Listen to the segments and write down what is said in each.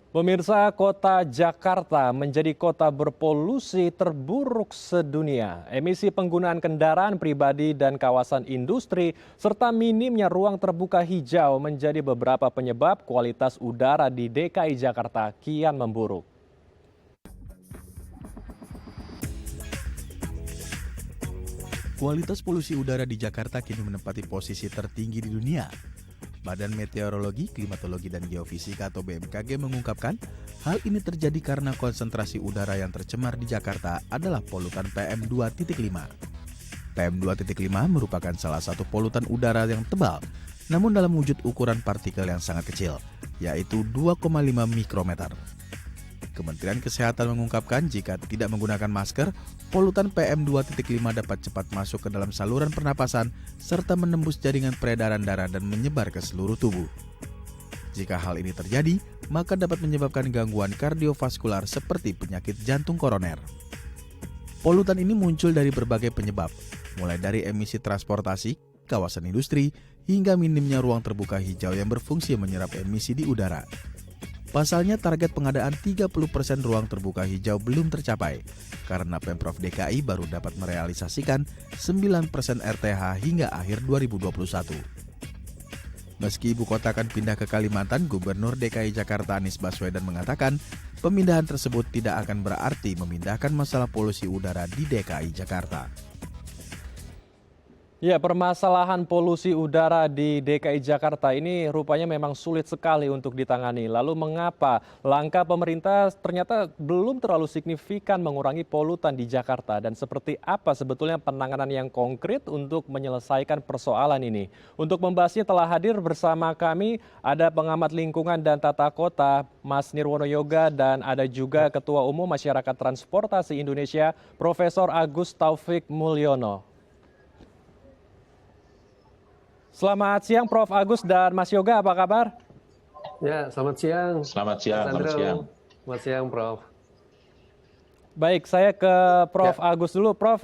Pemirsa, kota Jakarta menjadi kota berpolusi terburuk sedunia. Emisi penggunaan kendaraan pribadi dan kawasan industri, serta minimnya ruang terbuka hijau menjadi beberapa penyebab kualitas udara di DKI Jakarta kian memburuk. Kualitas polusi udara di Jakarta kini menempati posisi tertinggi di dunia. Badan Meteorologi, Klimatologi, dan Geofisika atau BMKG mengungkapkan hal ini terjadi karena konsentrasi udara yang tercemar di Jakarta adalah polutan PM2.5. PM2.5 merupakan salah satu polutan udara yang tebal, namun dalam wujud ukuran partikel yang sangat kecil, yaitu 2,5 mikrometer. Kementerian Kesehatan mengungkapkan jika tidak menggunakan masker, polutan PM2.5 dapat cepat masuk ke dalam saluran pernapasan serta menembus jaringan peredaran darah dan menyebar ke seluruh tubuh. Jika hal ini terjadi, maka dapat menyebabkan gangguan kardiovaskular seperti penyakit jantung koroner. Polutan ini muncul dari berbagai penyebab, mulai dari emisi transportasi, kawasan industri, hingga minimnya ruang terbuka hijau yang berfungsi menyerap emisi di udara. Pasalnya target pengadaan 30% ruang terbuka hijau belum tercapai karena Pemprov DKI baru dapat merealisasikan 9% RTH hingga akhir 2021. Meski ibu kota akan pindah ke Kalimantan, Gubernur DKI Jakarta Anies Baswedan mengatakan pemindahan tersebut tidak akan berarti memindahkan masalah polusi udara di DKI Jakarta. Ya, permasalahan polusi udara di DKI Jakarta ini rupanya memang sulit sekali untuk ditangani. Lalu mengapa langkah pemerintah ternyata belum terlalu signifikan mengurangi polutan di Jakarta? Dan seperti apa sebetulnya penanganan yang konkret untuk menyelesaikan persoalan ini? Untuk membahasnya telah hadir bersama kami ada pengamat lingkungan dan tata kota Mas Nirwono Yoga dan ada juga Ketua Umum Masyarakat Transportasi Indonesia Profesor Agus Taufik Mulyono. Selamat siang Prof. Agus dan Mas Yoga, apa kabar? Ya, selamat siang. Selamat siang, Mas selamat Andro. siang. Selamat siang, Prof. Baik, saya ke Prof. Agus dulu. Prof,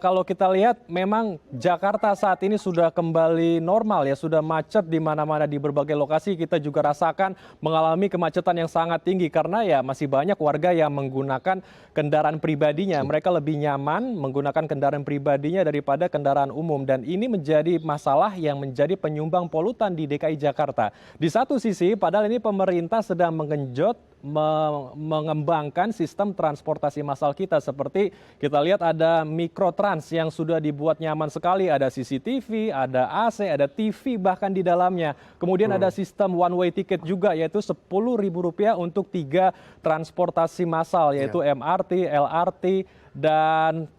kalau kita lihat memang Jakarta saat ini sudah kembali normal ya, sudah macet di mana-mana di berbagai lokasi. Kita juga rasakan mengalami kemacetan yang sangat tinggi karena ya masih banyak warga yang menggunakan kendaraan pribadinya. Mereka lebih nyaman menggunakan kendaraan pribadinya daripada kendaraan umum dan ini menjadi masalah yang menjadi penyumbang polutan di DKI Jakarta. Di satu sisi, padahal ini pemerintah sedang menggenjot mengembangkan sistem transportasi massal kita seperti kita lihat ada mikrotrans yang sudah dibuat nyaman sekali, ada CCTV, ada AC, ada TV bahkan di dalamnya. Kemudian ada sistem one way ticket juga yaitu Rp10.000 untuk 3 transportasi massal yaitu MRT, LRT dan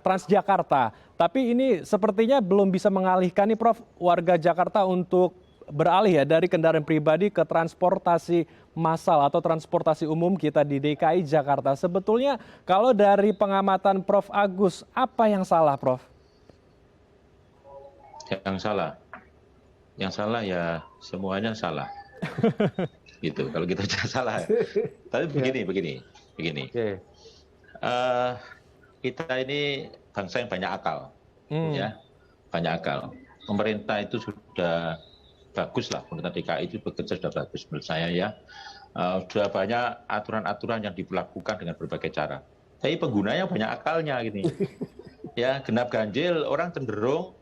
Transjakarta. Tapi ini sepertinya belum bisa mengalihkan nih Prof warga Jakarta untuk beralih ya dari kendaraan pribadi ke transportasi massal atau transportasi umum kita di DKI Jakarta. Sebetulnya kalau dari pengamatan Prof. Agus, apa yang salah Prof? Yang salah ya semuanya salah. Gitu, kalau kita salah. Tapi begini. Oke. Kita ini bangsa yang banyak akal, ya, banyak akal. Pemerintah itu sudah bagus lah, pemerintah DKI itu bekerja sudah bagus menurut saya ya. Sudah banyak aturan-aturan yang diberlakukan dengan berbagai cara. Tapi penggunanya banyak akalnya gini. Ya, genap ganjil orang cenderung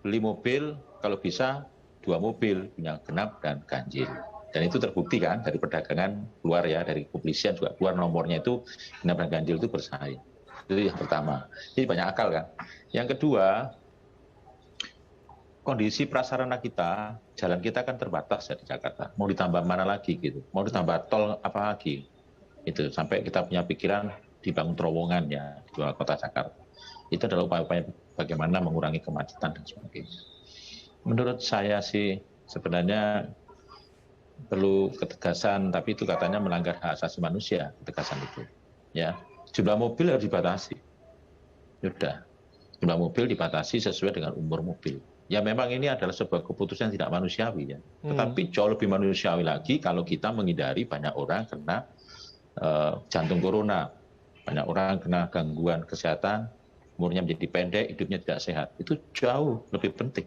beli mobil kalau bisa 2 mobil punya genap dan ganjil. Dan itu terbukti kan dari perdagangan keluar ya, dari kepolisian juga keluar nomornya itu genap dan ganjil itu bersaing. Itu yang pertama. Jadi banyak akal kan. Yang kedua, kondisi prasarana kita, jalan kita kan terbatas ya di Jakarta. Mau ditambah mana lagi gitu? Mau ditambah tol apa lagi? Itu sampai kita punya pikiran dibangun terowongan ya di luar kota Jakarta. Itu adalah upaya-upaya bagaimana mengurangi kemacetan dan sebagainya. Menurut saya sih sebenarnya perlu ketegasan, tapi itu katanya melanggar hak asasi manusia ketegasan itu. Ya, jumlah mobil harus dibatasi. Sudah, jumlah mobil dibatasi sesuai dengan umur mobil. Ya memang ini adalah sebuah keputusan yang tidak manusiawi ya. Tetapi jauh lebih manusiawi lagi kalau kita menghindari banyak orang kena jantung corona, banyak orang kena gangguan kesehatan, umurnya menjadi pendek, hidupnya tidak sehat. Itu jauh lebih penting.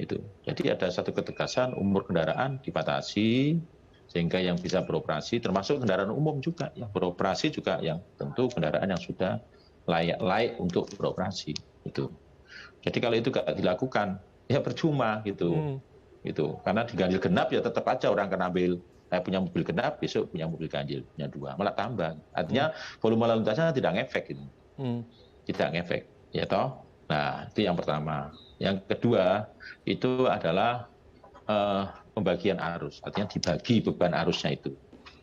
Itu. Jadi ada satu ketegasan umur kendaraan dibatasi, sehingga yang bisa beroperasi termasuk kendaraan umum juga yang beroperasi juga yang tentu kendaraan yang sudah layak untuk beroperasi itu. Jadi kalau itu nggak dilakukan ya percuma gitu. Gitu. Karena di ganjil genap ya tetap aja orang akan ambil saya punya mobil genap, besok punya mobil ganjil, punya 2, malah tambah. Artinya volume lalu lintasnya tidak ngefek gitu. Tidak ngefek, ya toh. Nah, itu yang pertama. Yang kedua itu adalah pembagian arus, artinya dibagi beban arusnya itu.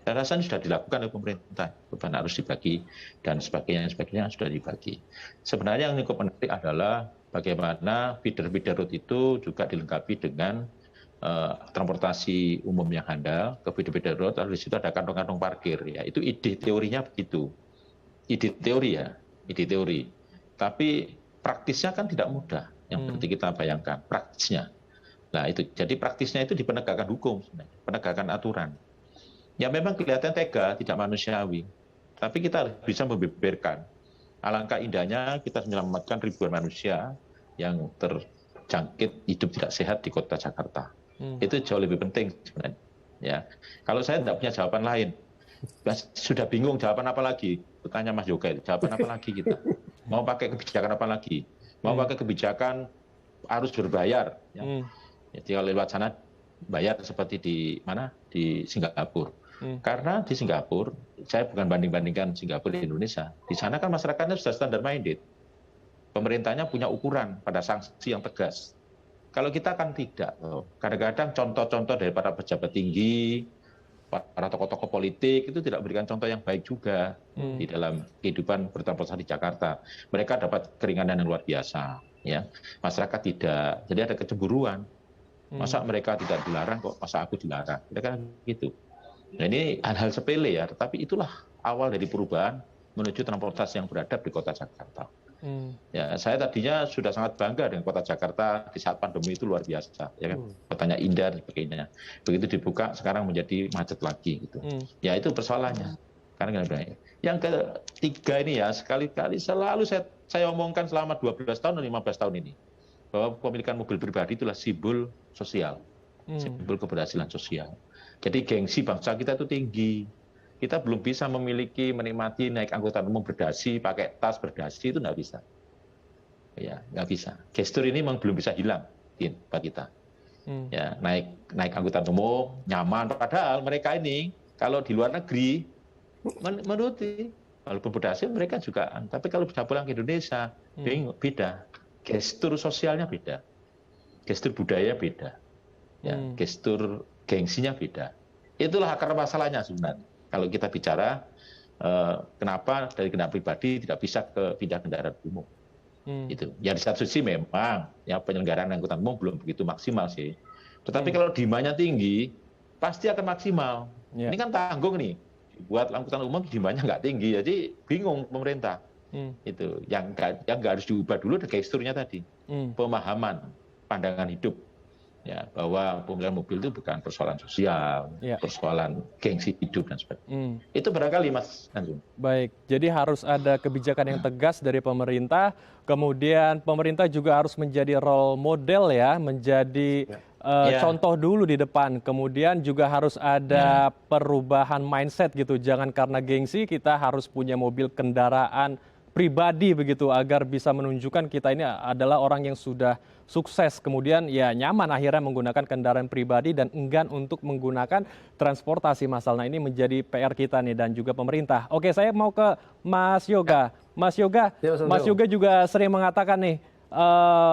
Saya rasa ini sudah dilakukan oleh pemerintah, beban arus dibagi dan sebagainya sudah dibagi. Sebenarnya yang cukup menarik adalah bagaimana feeder-feeder road itu juga dilengkapi dengan transportasi umum yang handal ke feeder road, lalu di situ ada kantong-kantong parkir. Ya, itu ide teorinya begitu. Ide teori ya, ide teori. Tapi praktisnya kan tidak mudah. Yang seperti kita bayangkan, praktisnya. Nah itu, jadi praktisnya itu di penegakan hukum, penegakan aturan. Ya memang kelihatan tega, tidak manusiawi. Tapi kita harus bisa membeberkan. Alangkah indahnya kita menyelamatkan ribuan manusia yang terjangkit hidup tidak sehat di kota Jakarta. Itu jauh lebih penting sebenarnya. Ya, kalau saya tidak punya jawaban lain, sudah bingung jawaban apa lagi? Bertanya Mas Yoga, jawaban apa lagi kita? Mau pakai kebijakan apa lagi? Mau pakai kebijakan harus berbayar? Ya. Jadi kalau lewat sana bayar seperti di mana? Di Singapura. Karena di Singapura, saya bukan banding-bandingkan Singapura di Indonesia. Di sana kan masyarakatnya sudah standar minded. Pemerintahnya punya ukuran pada sanksi yang tegas. Kalau kita kan tidak. Kadang-kadang contoh-contoh dari para pejabat tinggi, para tokoh-tokoh politik itu tidak memberikan contoh yang baik juga di dalam kehidupan bertransportasi di Jakarta. Mereka dapat keringanan yang luar biasa. Ya, masyarakat tidak. Jadi ada kecemburuan. Masa mereka tidak dilarang kok, masa aku dilarang? Mereka gitu. Nah, ini hal-hal sepele ya, tapi itulah awal dari perubahan menuju transportasi yang beradab di kota Jakarta. Ya, saya tadinya sudah sangat bangga dengan kota Jakarta di saat pandemi itu luar biasa, ya kan? Kotanya indah dan sebagainya. Begitu dibuka, sekarang menjadi macet lagi gitu. Ya itu persoalannya. Karena yang ketiga ini ya, sekali-kali selalu saya omongkan selama 12 tahun dan 15 tahun ini, bahwa pemilikan mobil pribadi itulah simbol sosial, simbol keberhasilan sosial. Jadi gengsi bangsa kita itu tinggi. Kita belum bisa menikmati naik angkutan umum berdasi, pakai tas berdasi, itu nggak bisa. Ya, nggak bisa. Gestur ini memang belum bisa hilang, buat kita. Ya, naik angkutan umum, nyaman. Padahal mereka ini, kalau di luar negeri, menuruti. Walaupun berdasi, mereka juga. Tapi kalau bisa pulang ke Indonesia, beda. Gestur sosialnya beda. Gestur budaya beda. Ya, gestur gengsinya beda. Itulah akar masalahnya sebenarnya. Kalau kita bicara kenapa dari kendaraan pribadi tidak bisa pindah kendaraan umum. Itu. Ya di satu sisi memang ya penyelenggaraan angkutan umum belum begitu maksimal sih. Tetapi kalau demandnya tinggi, pasti akan maksimal. Ini kan tanggung nih. Buat angkutan umum demandnya nggak tinggi, jadi bingung pemerintah. Itu. Yang nggak harus diubah dulu ada gesturnya tadi. Pemahaman, pandangan hidup. Ya, bahwa pemilihan mobil itu bukan persoalan sosial, persoalan gengsi hidup dan sebagainya. Itu barangkali Mas Anjung. Baik, jadi harus ada kebijakan yang tegas dari pemerintah, kemudian pemerintah juga harus menjadi role model ya, menjadi contoh dulu di depan, kemudian juga harus ada perubahan mindset gitu, jangan karena gengsi kita harus punya mobil kendaraan pribadi begitu agar bisa menunjukkan kita ini adalah orang yang sudah sukses, kemudian ya nyaman akhirnya menggunakan kendaraan pribadi dan enggan untuk menggunakan transportasi massal. Nah ini menjadi PR kita nih dan juga pemerintah. Oke, saya mau ke Mas Yoga. Mas Yoga juga sering mengatakan nih,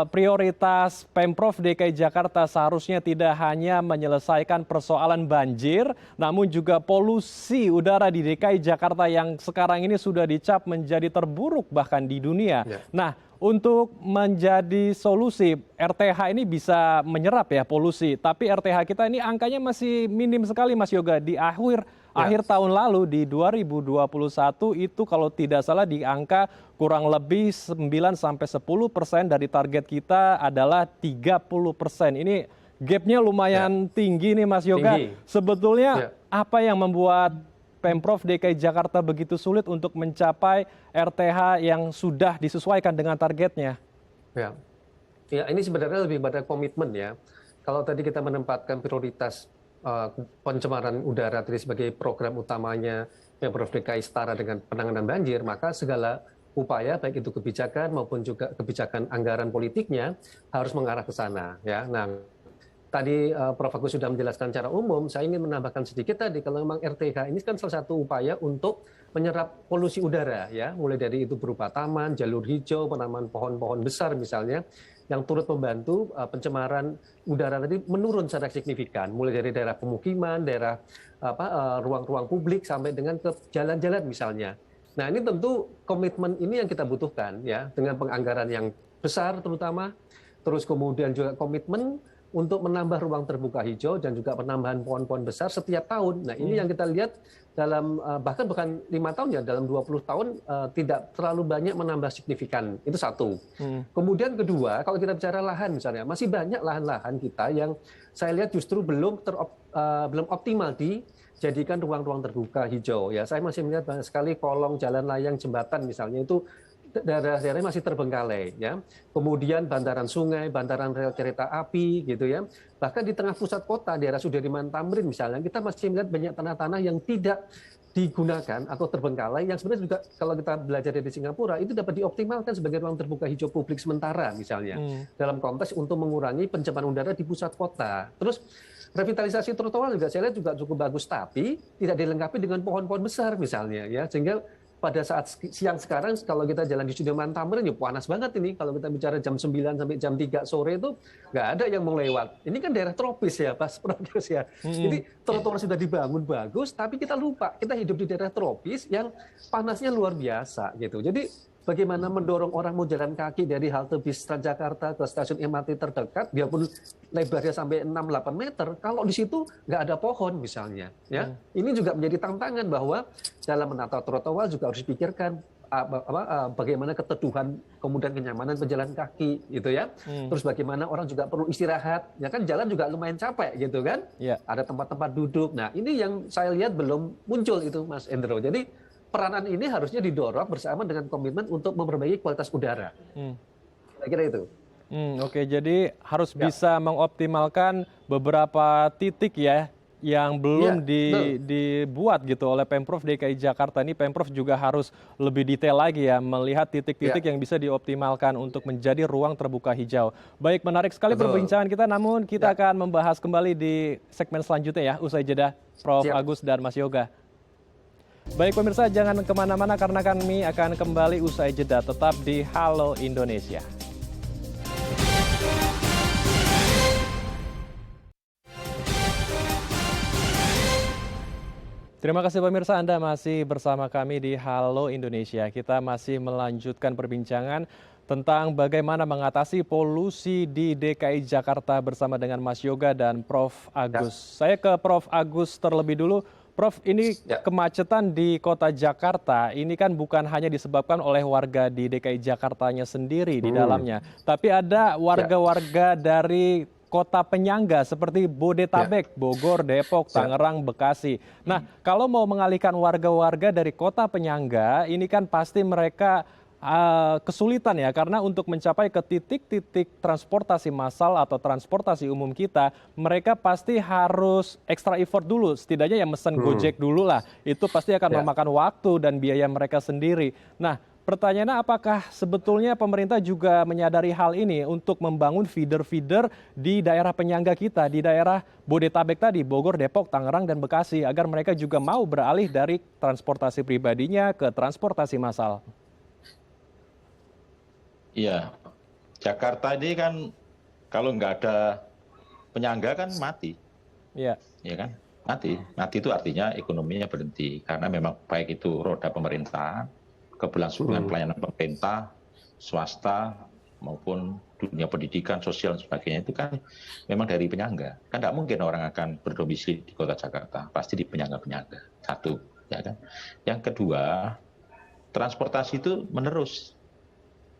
prioritas Pemprov DKI Jakarta seharusnya tidak hanya menyelesaikan persoalan banjir, namun juga polusi udara di DKI Jakarta yang sekarang ini sudah dicap menjadi terburuk bahkan di dunia. Nah, untuk menjadi solusi, RTH ini bisa menyerap ya polusi, tapi RTH kita ini angkanya masih minim sekali Mas Yoga. Di akhir tahun lalu di 2021 itu kalau tidak salah di angka kurang lebih 9-10% dari target kita adalah 30%. Ini gapnya lumayan tinggi nih Mas Yoga. Sebetulnya apa yang membuat Pemprov DKI Jakarta begitu sulit untuk mencapai RTH yang sudah disesuaikan dengan targetnya? Ya, ini sebenarnya lebih pada komitmen ya. Kalau tadi kita menempatkan prioritas pencemaran udara tadi sebagai program utamanya Pemprov DKI setara dengan penanganan banjir, maka segala upaya baik itu kebijakan maupun juga kebijakan anggaran politiknya harus mengarah ke sana ya. Nah, tadi Prof. Agus sudah menjelaskan secara umum, saya ingin menambahkan sedikit tadi kalau memang RTH ini kan salah satu upaya untuk menyerap polusi udara ya, mulai dari itu berupa taman, jalur hijau, penanaman pohon-pohon besar misalnya yang turut membantu pencemaran udara tadi menurun secara signifikan, mulai dari daerah pemukiman, daerah ruang-ruang publik sampai dengan ke jalan-jalan misalnya. Nah, ini tentu komitmen ini yang kita butuhkan ya, dengan penganggaran yang besar terutama, terus kemudian juga komitmen untuk menambah ruang terbuka hijau dan juga penambahan pohon-pohon besar setiap tahun. Nah, ini yang kita lihat dalam bahkan bukan 5 tahun ya, dalam 20 tahun tidak terlalu banyak menambah signifikan. Itu satu. Kemudian kedua, kalau kita bicara lahan misalnya, masih banyak lahan-lahan kita yang saya lihat justru belum optimal dijadikan ruang-ruang terbuka hijau ya. Saya masih melihat banyak sekali kolong, jalan layang, jembatan misalnya itu daerah-daerah masih terbengkalai ya. Kemudian bantaran sungai, bantaran rel kereta api gitu ya. Bahkan di tengah pusat kota daerah Sudirman Tamrin misalnya kita masih melihat banyak tanah-tanah yang tidak digunakan atau terbengkalai yang sebenarnya juga kalau kita belajar dari Singapura itu dapat dioptimalkan sebagai ruang terbuka hijau publik sementara misalnya dalam konteks untuk mengurangi pencemaran udara di pusat kota. Terus revitalisasi trotoar juga saya lihat juga cukup bagus tapi tidak dilengkapi dengan pohon-pohon besar misalnya ya, sehingga pada saat siang sekarang kalau kita jalan di Sudirman Tamrin ya panas banget ini kalau kita bicara jam 9 sampai jam 3 sore itu nggak ada yang mau lewat. Ini kan daerah tropis ya Pak Prof ya. Jadi trotoar sudah dibangun bagus tapi kita lupa kita hidup di daerah tropis yang panasnya luar biasa gitu. Jadi bagaimana mendorong orang mau jalan kaki dari halte bis Transjakarta ke stasiun MRT terdekat, biarpun lebarnya sampai 6-8 meter, kalau di situ nggak ada pohon misalnya. Ya, ini juga menjadi tantangan bahwa dalam menata trotoar juga harus dipikirkan bagaimana keteduhan, kemudian kenyamanan pejalan kaki, gitu ya. Terus bagaimana orang juga perlu istirahat, ya kan jalan juga lumayan capek, gitu kan. Ada tempat-tempat duduk. Nah, ini yang saya lihat belum muncul itu, Mas Endro. Jadi peranan ini harusnya didorong bersama dengan komitmen untuk memperbaiki kualitas udara. Kira-kira itu. Oke, jadi harus bisa mengoptimalkan beberapa titik ya yang belum dibuat gitu oleh Pemprov DKI Jakarta. Ini Pemprov juga harus lebih detail lagi ya melihat titik-titik yang bisa dioptimalkan untuk menjadi ruang terbuka hijau. Baik, menarik sekali perbincangan kita, namun kita akan membahas kembali di segmen selanjutnya ya, usai jeda Prof. Agus dan Mas Yoga. Baik pemirsa, jangan kemana-mana karena kami akan kembali usai jeda. Tetap di Halo Indonesia. Terima kasih pemirsa, Anda masih bersama kami di Halo Indonesia. Kita masih melanjutkan perbincangan tentang bagaimana mengatasi polusi di DKI Jakarta bersama dengan Mas Yoga dan Prof. Agus. Saya ke Prof. Agus terlebih dulu. Prof, ini kemacetan di kota Jakarta ini kan bukan hanya disebabkan oleh warga di DKI Jakartanya sendiri di dalamnya, tapi ada warga-warga dari kota penyangga seperti Bodetabek, Bogor, Depok, Tangerang, Bekasi. Nah, kalau mau mengalihkan warga-warga dari kota penyangga, ini kan pasti mereka kesulitan ya, karena untuk mencapai ke titik-titik transportasi massal atau transportasi umum kita, mereka pasti harus extra effort dulu, setidaknya ya mesen Gojek dulu lah, itu pasti akan memakan waktu dan biaya mereka sendiri. Nah, pertanyaannya apakah sebetulnya pemerintah juga menyadari hal ini untuk membangun feeder-feeder di daerah penyangga kita, di daerah Bodetabek tadi, Bogor, Depok, Tangerang, dan Bekasi, agar mereka juga mau beralih dari transportasi pribadinya ke transportasi massal? Iya, Jakarta ini kan kalau nggak ada penyangga kan mati. Iya kan? Mati. Mati itu artinya ekonominya berhenti. Karena memang baik itu roda pemerintahan, keberlangsungan pelayanan pemerintah, swasta, maupun dunia pendidikan, sosial, dan sebagainya itu kan memang dari penyangga. Kan nggak mungkin orang akan berdomisili di kota Jakarta. Pasti di penyangga-penyangga. Satu. Ya kan? Yang kedua, transportasi itu menerus.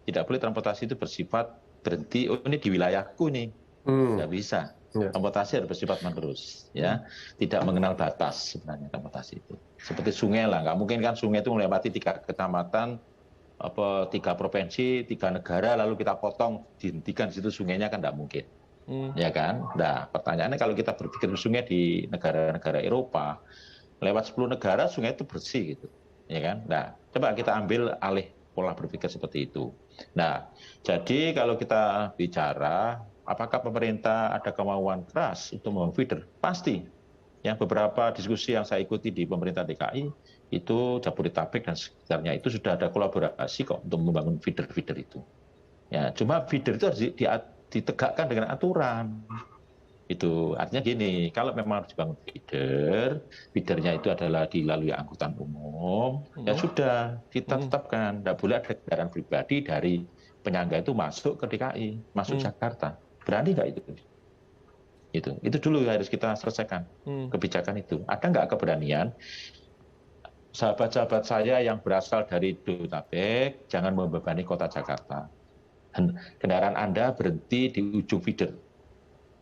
Tidak boleh transportasi itu bersifat berhenti, oh ini di wilayahku nih, nggak bisa. Transportasi harus bersifat menerus, ya, tidak mengenal batas sebenarnya transportasi itu. Seperti sungai lah, nggak mungkin kan sungai itu melewati 3 kecamatan, 3 provinsi, 3 negara, lalu kita potong, dihentikan di situ sungainya kan nggak mungkin. Ya kan? Nah, pertanyaannya kalau kita berpikir sungai di negara-negara Eropa, lewat 10 negara sungai itu bersih gitu. Ya kan? Nah, coba kita ambil alih pola berpikir seperti itu. Nah, jadi kalau kita bicara apakah pemerintah ada kemauan keras untuk membangun feeder? Pasti. Yang beberapa diskusi yang saya ikuti di pemerintah DKI itu Jabodetabek dan sekitarnya itu sudah ada kolaborasi kok untuk membangun feeder-feeder itu. Ya, cuma feeder itu harus ditegakkan dengan aturan. Itu artinya gini, kalau memang harus dibangun feeder, feedernya itu adalah dilalui angkutan umum, ya sudah kita tetapkan, tidak boleh ada kendaraan pribadi dari penyangga itu masuk ke DKI, masuk Jakarta. Berani nggak itu? Itu dulu harus kita selesaikan kebijakan itu. Ada nggak keberanian sahabat-sahabat saya yang berasal dari Jabodetabek jangan membebani kota Jakarta. Kendaraan Anda berhenti di ujung feeder.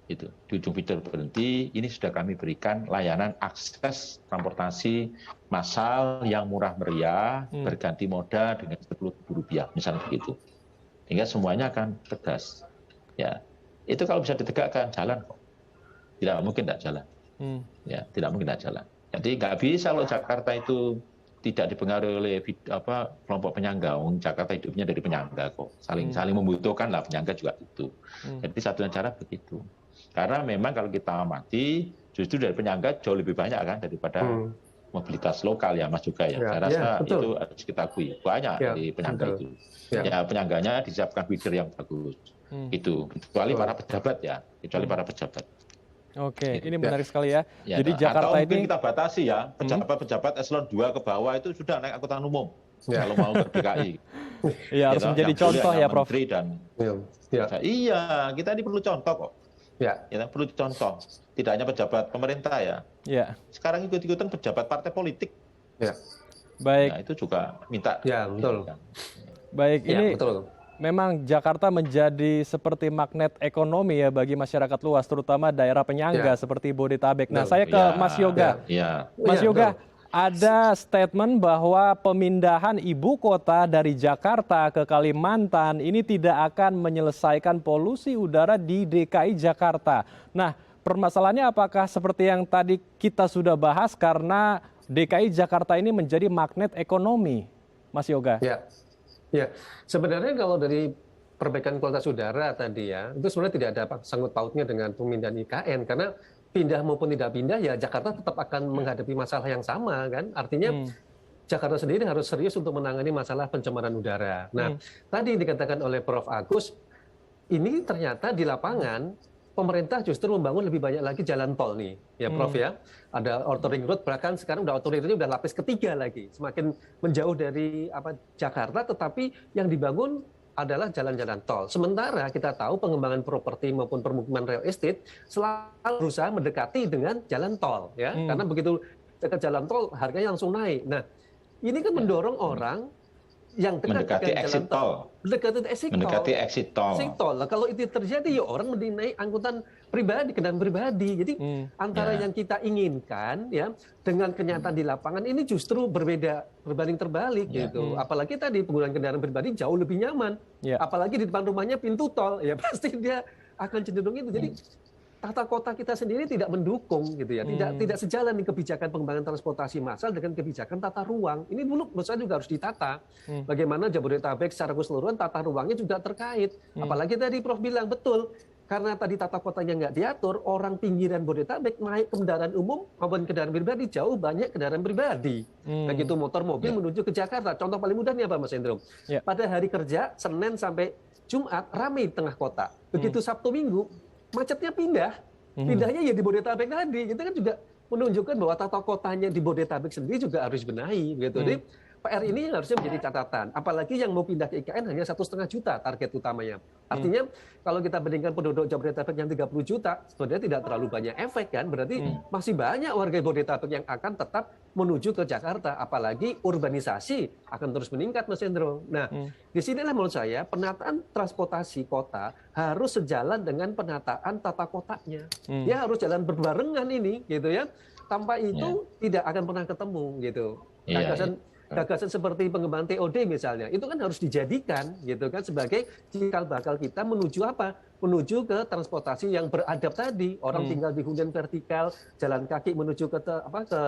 Di ujung feeder berhenti, ini sudah kami berikan layanan akses transportasi massal yang murah meriah, berganti moda dengan Rp10.000, misalnya begitu. Sehingga semuanya akan tegas. Ya, itu kalau bisa ditegakkan, jalan kok. Tidak mungkin tidak jalan. Ya, tidak mungkin tidak jalan. Jadi nggak bisa kalau Jakarta itu tidak dipengaruhi oleh kelompok penyangga. Jakarta hidupnya dari penyangga kok. Saling membutuhkan lah, penyangga juga itu. Jadi satunya cara begitu. Karena memang kalau kita amati, justru dari penyangga jauh lebih banyak kan daripada mobilitas lokal ya Mas juga ya. Saya rasa itu harus kita akui. Banyak dari penyangga itu. Ya, penyangganya disiapkan feeder yang bagus. Itu. Kecuali para pejabat ya. Kecuali para pejabat. Oke, ini menarik sekali ya. Jadi Atau Jakarta mungkin ini kita batasi ya, pejabat-pejabat eselon 2 ke bawah itu sudah naik angkutan umum. Kalau mau ke DKI. ya harus menjadi contoh ya, Prof. Menteri dan iya, kita ini perlu contoh kok. Kita perlu contoh. Tidak hanya pejabat pemerintah ya. Sekarang ikut-ikutan pejabat partai politik. Baik. Nah, itu juga minta. Ya, betul. Baik, ini betul. Memang Jakarta menjadi seperti magnet ekonomi ya bagi masyarakat luas, terutama daerah penyangga seperti Bodetabek. Nah, saya ke Mas Yoga. Mas Yoga, ada statement bahwa pemindahan ibu kota dari Jakarta ke Kalimantan ini tidak akan menyelesaikan polusi udara di DKI Jakarta. Nah, permasalahannya apakah seperti yang tadi kita sudah bahas karena DKI Jakarta ini menjadi magnet ekonomi, Mas Yoga? Ya, sebenarnya kalau dari perbaikan kualitas udara tadi ya, itu sebenarnya tidak ada sangkut pautnya dengan pemindahan IKN, karena pindah maupun tidak pindah ya Jakarta tetap akan menghadapi masalah yang sama kan. Artinya Jakarta sendiri harus serius untuk menangani masalah pencemaran udara. Nah, tadi dikatakan oleh Prof. Agus, ini ternyata di lapangan pemerintah justru membangun lebih banyak lagi jalan tol nih, ya Prof ya. Ada outer ring road, bahkan sekarang udah outer ring road udah lapis ketiga lagi. Semakin menjauh dari Jakarta, tetapi yang dibangun adalah jalan-jalan tol. Sementara kita tahu pengembangan properti maupun permukiman real estate selalu berusaha mendekati dengan jalan tol, ya. Karena begitu dekat jalan tol, harganya langsung naik. Nah, ini kan mendorong orang yang mendekati exit tol. Mendekati exit tol. Nah, kalau itu terjadi ya orang mending naik angkutan pribadi, kendaraan pribadi. Jadi antara yang kita inginkan ya dengan kenyataan di lapangan ini justru berbanding terbalik gitu. Apalagi tadi penggunaan kendaraan pribadi jauh lebih nyaman. Apalagi di depan rumahnya pintu tol, ya pasti dia akan cenderung itu. Jadi tata kota kita sendiri tidak mendukung gitu ya, tidak sejalan nih kebijakan pengembangan transportasi massal dengan kebijakan tata ruang. Ini dulu menurut saya juga harus ditata. Bagaimana Jabodetabek secara keseluruhan tata ruangnya juga terkait. Apalagi tadi Prof bilang betul, karena tadi tata kotanya nggak diatur, orang pinggiran Bodetabek naik kendaraan umum maupun kendaraan pribadi jauh banyak kendaraan pribadi. Begitu motor mobil menuju ke Jakarta. Contoh paling mudah nih apa Mas Hendro? Pada hari kerja Senin sampai Jumat ramai di tengah kota. Begitu Sabtu Minggu macetnya pindahnya ya di Bodetabek tadi. Itu kan juga menunjukkan bahwa tata kotanya di Bodetabek sendiri juga harus benahi gitu. Jadi PR ini harusnya menjadi catatan. Apalagi yang mau pindah ke IKN hanya 1,5 juta target utamanya. Artinya kalau kita bandingkan penduduk Jabodetabek yang 30 juta, sebenarnya tidak terlalu banyak efek kan. Berarti masih banyak warga Bodetabek yang akan tetap menuju ke Jakarta. Apalagi urbanisasi akan terus meningkat, Mas Hendro. Nah, disinilah menurut saya penataan transportasi kota harus sejalan dengan penataan tata kotanya. Ya harus jalan berbarengan ini gitu ya. Tanpa itu tidak akan pernah ketemu gitu. Gagasan Gagasan seperti pengembangan TOD misalnya, itu kan harus dijadikan gitu kan sebagai cikal bakal kita menuju apa? Menuju ke transportasi yang beradab tadi. Orang tinggal di hunian vertikal, jalan kaki menuju ke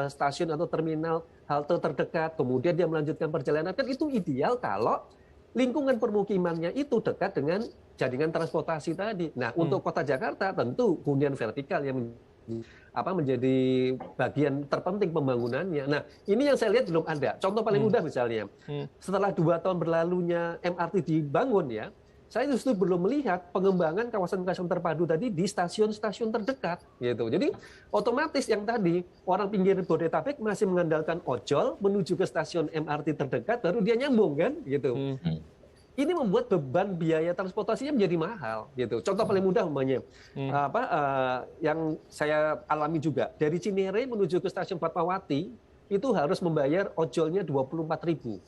stasiun atau terminal, halte terdekat, kemudian dia melanjutkan perjalanan. Kan itu ideal kalau lingkungan permukimannya itu dekat dengan jaringan transportasi tadi. Nah, untuk Kota Jakarta tentu hunian vertikal yang menjadi bagian terpenting pembangunannya. Nah, ini yang saya lihat belum ada. Contoh paling mudah misalnya, setelah 2 tahun berlalunya MRT dibangun ya, saya justru belum melihat pengembangan kawasan-kawasan terpadu tadi di stasiun-stasiun terdekat gitu. Jadi otomatis yang tadi orang pinggir Bodetabek masih mengandalkan ojol menuju ke stasiun MRT terdekat baru dia nyambung kan gitu. Ini membuat beban biaya transportasinya menjadi mahal gitu. Contoh paling mudah umpamanya yang saya alami juga dari Cinere menuju ke stasiun Fatmawati itu harus membayar ojolnya 24.000.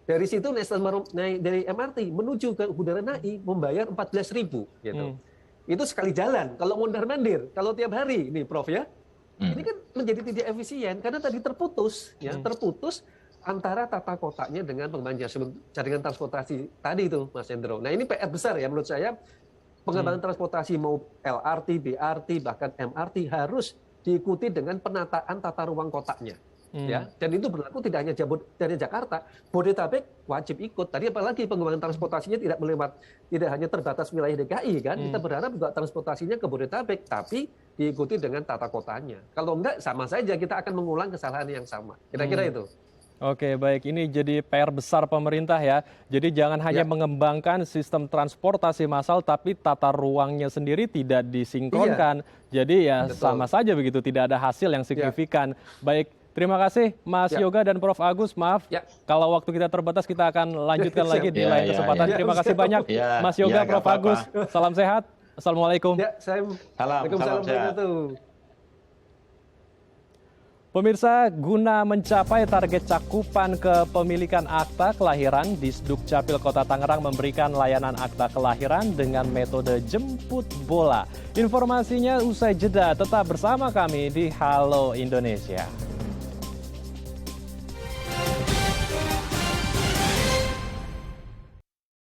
Dari situ naik dari MRT menuju ke Bundaran HI membayar 14.000 gitu. Itu sekali jalan. Kalau mondar-mandir, kalau tiap hari ini Prof ya. Ini kan menjadi tidak efisien karena tadi terputus antara tata kotanya dengan pengembangan jaringan transportasi tadi itu, Mas Hendro. Nah, ini PR besar ya menurut saya. Pengembangan transportasi mau LRT, BRT, bahkan MRT harus diikuti dengan penataan tata ruang kotanya. Ya, dan itu berlaku tidak hanya dari Jakarta, Bodetabek wajib ikut. Tadi apalagi pengembangan transportasinya tidak hanya terbatas wilayah DKI kan. Kita berharap juga transportasinya ke Bodetabek, tapi diikuti dengan tata kotanya. Kalau enggak sama saja kita akan mengulang kesalahan yang sama. Kira-kira itu. Oke, baik. Ini jadi PR besar pemerintah ya. Jadi jangan hanya mengembangkan sistem transportasi massal, tapi tata ruangnya sendiri tidak disinkronkan. Jadi ya sama saja begitu, tidak ada hasil yang signifikan. Baik, terima kasih Mas Yoga dan Prof. Agus. Maaf, kalau waktu kita terbatas, kita akan lanjutkan lagi di lain kesempatan. Terima kasih banyak Mas Yoga, Prof. Agus. Salam sehat. Assalamualaikum. Waalaikumsalam. Pemirsa, guna mencapai target cakupan kepemilikan akta kelahiran, Disduk Capil Kota Tangerang memberikan layanan akta kelahiran dengan metode jemput bola. Informasinya usai jeda, tetap bersama kami di Halo Indonesia.